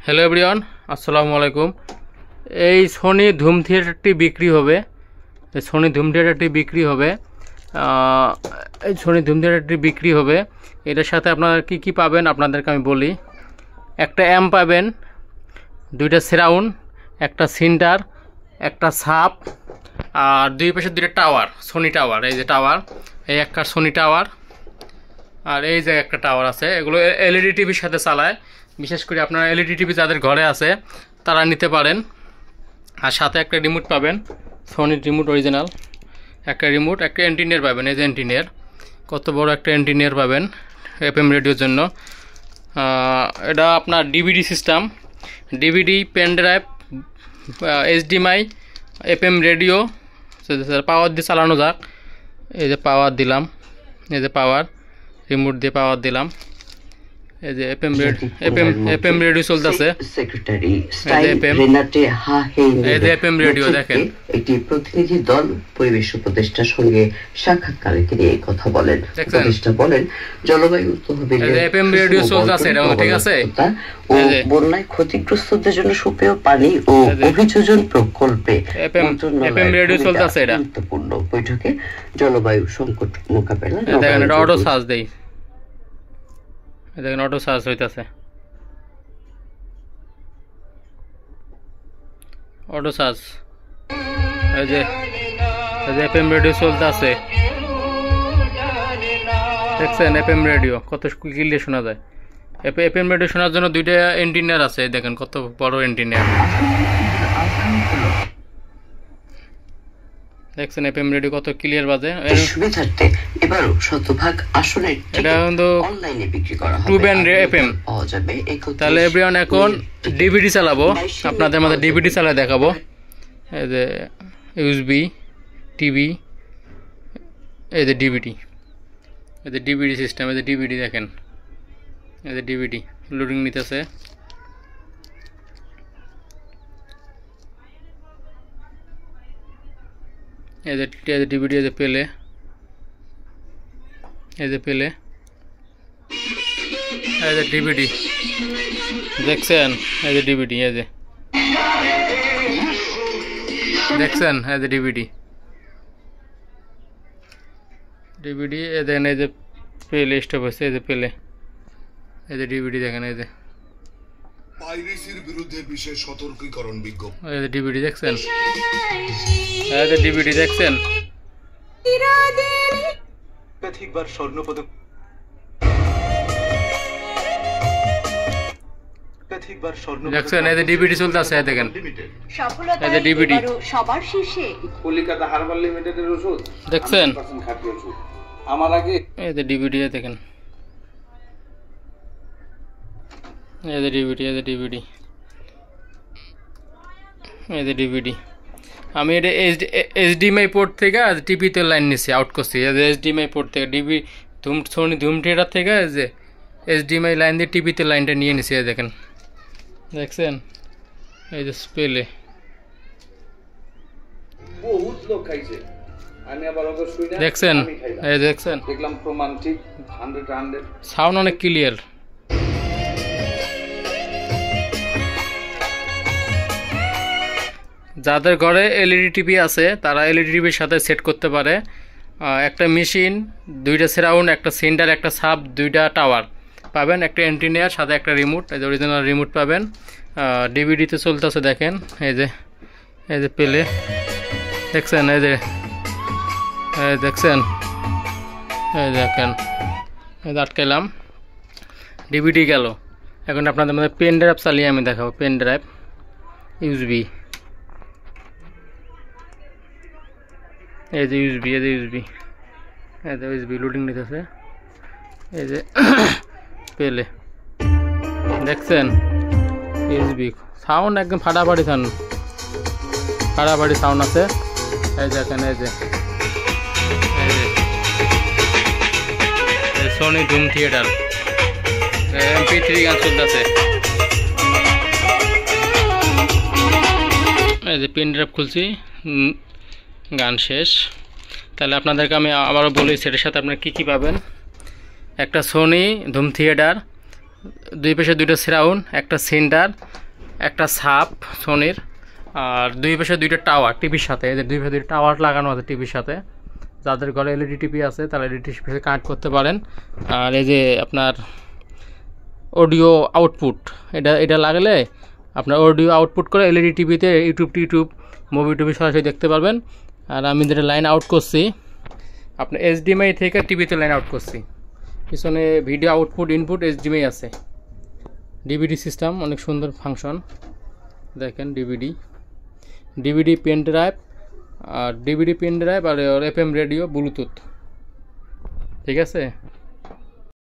Hello everyone, আসসালামু আলাইকুম। এই সোনি ধুম থিয়েটারটি বিক্রি হবে। এই সোনি ধুম থিয়েটারটি বিক্রি হবে। এটার সাথে আপনারা কি পাবেন আপনাদেরকে আমি বলি। একটা অ্যাম্প পাবেন, দুইটা সারাউন্ড, একটা সিন্টার, একটা সাপ, আর দুই পাশে দুইটা টাওয়ার, সোনি টাওয়ার। এই যে টাওয়ার, এই একটা সোনি টাওয়ার, আর এই যে একটা টাওয়ার আছে। এগুলো এলইডি টিভির সাথে চালায়। বিশেষ করে আপনারা এলইডি টিভি যাদের ঘরে আছে তারা নিতে পারেন। আর সাথে একটা রিমোট পাবেন, সোনির রিমোট অরিজিনাল একটা রিমোট, একটা এন্টিনিয়ার পাবেন। এই যে এন্টিনিয়ার, কত বড় একটা এন্টিনিয়ার পাবেন এফএম রেডিওর জন্য। এটা আপনার DVD system, DVD, pen drive, HDMI, FM radio, power দিয়ে চালানো যাক। এই যে পাওয়ার দিলাম, এই যে পাওয়ার, রিমোট দিয়ে পাওয়ার দিলাম। এই যে এফএম রেডিও চলতেছে। সেক্রেটারি স্টাইল রেনাটে এই যে এফএম রেডিও দেখেন। একটি প্রতিনিধি দল পরিবেশ উপদেষ্টার সঙ্গে সাক্ষাৎকারে তিনি এই কথা বলেন। উপদেষ্টা বলেন, জলবায়ু তহবিলে এফএম রেডিও চলতেছে, এটা ঠিক আছে। ও বন্যায় ক্ষতিগ্রস্তদের জন্য সুপেয় পানি ও অভিযোজন প্রকল্পে এফএম রেডিও চলতেছে। এটা গুরুত্বপূর্ণ বৈঠকে জলবায়ু সংকট মোকাবেলা দেখেন। এটা অটো চার্জ দেই, দেখেন অটো চার্জ হইতেছে, অটো চার্জ। এই যে এফএম রেডিও চলতেছে, দেখছেন এফএম রেডিও কত ক্লিয়ার শোনা যায়। এফএম রেডিও শোনার জন্য দুইটা এন্টিনিয়ার আছে, দেখেন কত বড় এন্টিনিয়ার। দেখছেন এফএম রেডিও কত ক্লিয়ার বাজে। সুবিধার্থে এবারও শতভাগ আসনের এটা কিন্তু অনলাইনে বিক্রি করা হবে। 2 ব্যান্ড এফএম পাওয়া যাবে। তাহলে এভরিওয়ান এখন ডিভিডি চালাবো, আপনাদের মধ্যে ডিভিডি চালায় দেখাবো। এই যে ইউএসবি টিভি, এই যে ডিভিডি, এই যে ডিভিডি সিস্টেম, এই যে ডিভিডি দেখেন, এই যে ডিভিডি লোডিং নিতেছে। এই যে ডিভিডি, এই যে পেলে, এই যে পেলে, এই যে ডিভিডি দেখছেন, এই যে ডিভিডি, এই যে দেখছেন, এই যে ডিভিডি, ডিভিডি। এই দেখেন, এই যে পেলে স্টপ হচ্ছে, এই যে পেলে, এই যে ডিভিডি দেখেন, এই যে পাইরেসির বিরুদ্ধে বিশেষ সতর্কীকরণ বিজ্ঞপ্তি। এই যে ডিভিডি দেখছেন, এই যে ডিভিডি দেখছেন। একাধিকবার স্বর্ণপদক, দেখছেন, এই যে ডিভিডি চলতেছে, দেখেন এই যে ডিভিডি। সবার শীর্ষে কলিকাতা হারবাল লিমিটেডের ওষুধ দেখছেন, খাঁটি ওষুধ। আমার আগে এই যে ডিভিডি দেখেন, এই যে ডিভিডি, এই যে ডিভিডি, এই যে ডিভিডি। আমি এটা এইচডিএমআই পোর্ট থেকে টিভিতে লাইন নিছি, আউট করছি। এই যে এইচডিএমআই পোর্ট থেকে সোনি ধুম থিয়েটার থেকে এই যে এইচডিএমআই লাইন দিয়ে টিভিতে লাইনটা নিয়ে নিছি। দেখেন, দেখছেন এই যে স্পেলে বহুত লোক খাইছে, আমি আবার ওকে শুই না, দেখছেন, এই দেখছেন, দেখলাম প্রমাণ ঠিক 100 সাউন্ড অনেক ক্লিয়ার। যাদের ঘরে এলইডি টিভি আছে তারা এলইডি টিভির সাথে সেট করতে পারে। একটা মেশিন, দুইটা সারাউন্ড, একটা সিন্টার, একটা সাব, দুইটা টাওয়ার পাবেন, একটা এন্টিনিয়ার, সাথে একটা রিমোট, এই যে অরিজিনাল রিমোট পাবেন। ডিভিডিতে চলতেছে দেখেন, এই যে পেলে দেখছেন, এই যে দেখছেন, এই দেখেন, এই যে আটকাইলাম, ডিভিডি গেল। এখন আপনাদের মধ্যে পেন ড্রাইভ চালিয়ে আমি দেখাবো। পেন ড্রাইভ, ইউএসবি, এই যে ইউএসবি, এই যে ইউএসবি, এই যে ইউএসবি লোডিং নিতেছে। এই যে পেলে দেখছেন, ইউএসবি সাউন্ড একদম ফাটাফাটি সাউন্ড আছে। এই দেখেন, এই যে সোনি ধুম থিয়েটার MP3 গান চলতেছে। এই যে পেন ড্রাইভ খুলছি, গান শেষ। তাহলে আপনাদেরকে আমি আবারও বলি সেটার সাথে আপনারা কী কী পাবেন। একটা সোনি ধুম থিয়েটার, দুই পাশে দুইটা সারাউন্ড, একটা সেন্টার, একটা সাপ সোনির, আর দুই পাশে দুইটা টাওয়ার টিভির সাথে। এদের দুই পাশে দুইটা টাওয়ার লাগানো আছে টিভির সাথে। যাদের ঘরে এলইডি টিভি আছে তারা এলইডি টিভির সাথে কানেক্ট করতে পারেন। আর এই যে আপনার অডিও আউটপুট, এটা লাগলে আপনার অডিও আউটপুট করে এলইডি টিভিতে ইউটিউব মুভি টুভি সরাসরি দেখতে পারবেন। আর আমি যেটা লাইন আউট করছি আপনার এইচডিএমআই থেকে টিভিতে লাইন আউট করছি। পিছনে ভিডিও আউটপুট ইনপুট এইচডিএমআই আছে। ডিভিডি সিস্টেম অনেক সুন্দর ফাংশন, দেখেন ডিভিডি পেন ড্রাইভ, আর ডিভিডি পেন ড্রাইভ আর এফএম রেডিও ব্লুটুথ, ঠিক আছে।